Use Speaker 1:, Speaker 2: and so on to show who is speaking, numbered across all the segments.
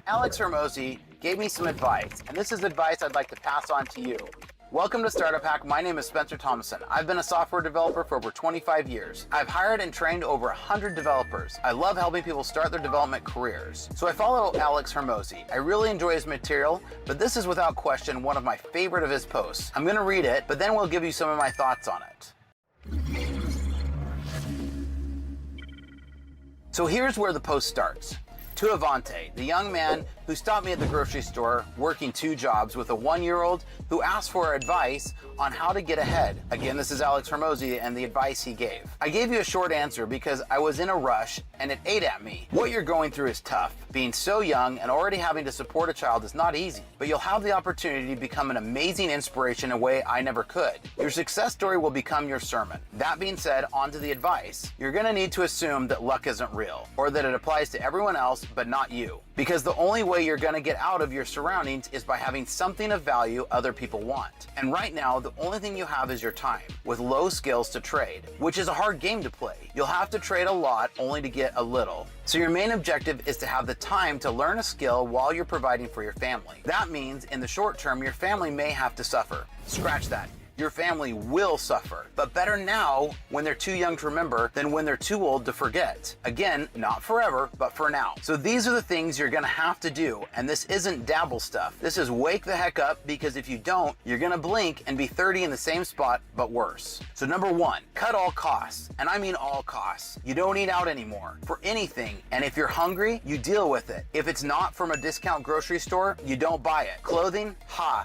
Speaker 1: Alex Hormozi gave me some advice, and this is advice I'd like to pass on to you. Welcome to Startup Hack. My name is Spencer Thomason. I've been a software developer for over 25 years. I've hired and trained over 100 developers. I love helping people start their development careers. So I follow Alex Hormozi. I really enjoy his material, but this is without question one of my favorite of his posts. I'm going to read it, but then we'll give you some of my thoughts on it. So here's where the post starts. To Avante, the young man who stopped me at the grocery store working 2 jobs with a 1-year-old who asked for advice on how to get ahead. Again, this is Alex Hormozi and the advice he gave. I gave you a short answer because I was in a rush and it ate at me. What you're going through is tough. Being so young and already having to support a child is not easy, but you'll have the opportunity to become an amazing inspiration in a way I never could. Your success story will become your sermon. That being said, on to the advice. You're going to need to assume that luck isn't real, or that it applies to everyone else but not you. Because the only way you're going to get out of your surroundings is by having something of value other people want. And right now, the only thing you have is your time, with low skills to trade, which is a hard game to play. You'll have to trade a lot only to get a little. So your main objective is to have the time to learn a skill while you're providing for your family. That means in the short term, your family may have to suffer. Scratch that. Your family will suffer, but better now when they're too young to remember than when they're too old to forget. Again, not forever, but for now. So these are the things you're gonna have to do, and this isn't dabble stuff. This is wake the heck up, because if you don't, you're gonna blink and be 30 in the same spot, but worse. So number 1, cut all costs, and I mean all costs. You don't eat out anymore for anything, and if you're hungry, you deal with it. If it's not from a discount grocery store, you don't buy it. Clothing,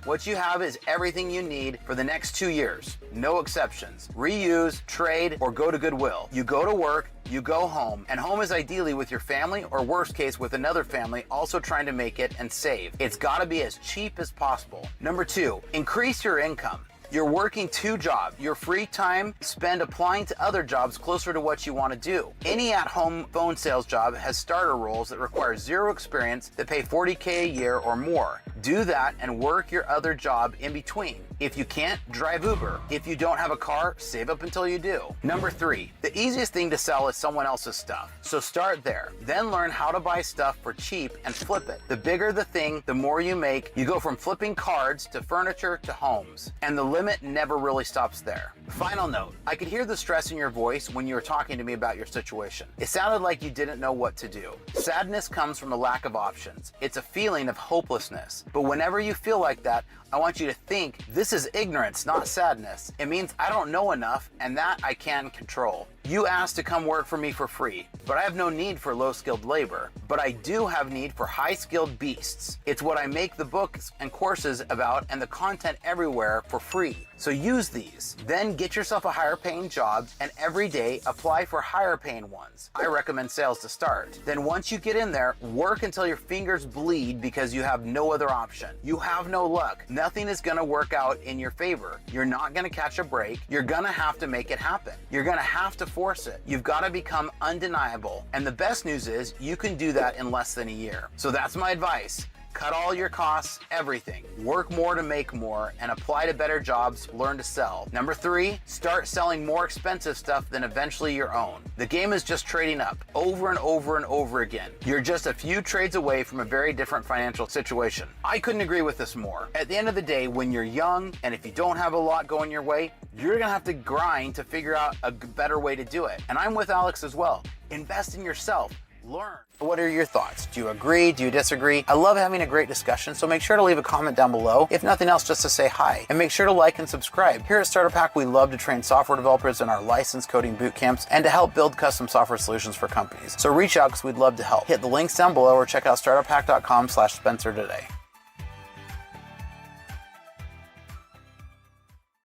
Speaker 1: what you have is everything you need for the next 2 years. No exceptions. Reuse, trade, or go to Goodwill. You go to work, you go home, and home is ideally with your family, or worst case with another family also trying to make it and save. It's gotta be as cheap as possible. Number 2, increase your income. You're working 2 jobs. Your free time, spend applying to other jobs closer to what you want to do. Any at-home phone sales job has starter roles that require 0 experience that pay $40K a year or more. Do that and work your other job in between. If you can't, drive Uber. If you don't have a car, save up until you do. Number 3, the easiest thing to sell is someone else's stuff. So start there. Then learn how to buy stuff for cheap and flip it. The bigger the thing, the more you make. You go from flipping cards to furniture to homes. And the limit never really stops there. Final note, I could hear the stress in your voice when you were talking to me about your situation. It sounded like you didn't know what to do. Sadness comes from a lack of options. It's a feeling of hopelessness. But whenever you feel like that, I want you to think, this is ignorance, not sadness. It means I don't know enough, and that I can control. You asked to come work for me for free, but I have no need for low-skilled labor. But I do have need for high-skilled beasts. It's what I make the books and courses about and the content everywhere for free. So use these. Then get yourself a higher-paying job, and every day apply for higher-paying ones. I recommend sales to start. Then once you get in there, work until your fingers bleed because you have no other option. You have no luck. Nothing is gonna work out in your favor. You're not gonna catch a break. You're gonna have to make it happen. You're gonna have to force it. You've gotta become undeniable. And the best news is you can do that in less than a year. So that's my advice. Cut all your costs, everything. Work more to make more, and apply to better jobs, learn to sell. Number 3, start selling more expensive stuff than eventually your own. The game is just trading up, over and over and over again. You're just a few trades away from a very different financial situation. I couldn't agree with this more. At the end of the day, when you're young, and if you don't have a lot going your way, you're gonna have to grind to figure out a better way to do it. And I'm with Alex as well. Invest in yourself. Learn. What are your thoughts? Do you agree? Do you disagree? I love having a great discussion, so make sure to leave a comment down below. If nothing else, just to say hi. And make sure to like and subscribe. Here at Startup Hack, we love to train software developers in our licensed coding boot camps and to help build custom software solutions for companies. So reach out because we'd love to help. Hit the links down below or check out startuphack.com/Spencer today.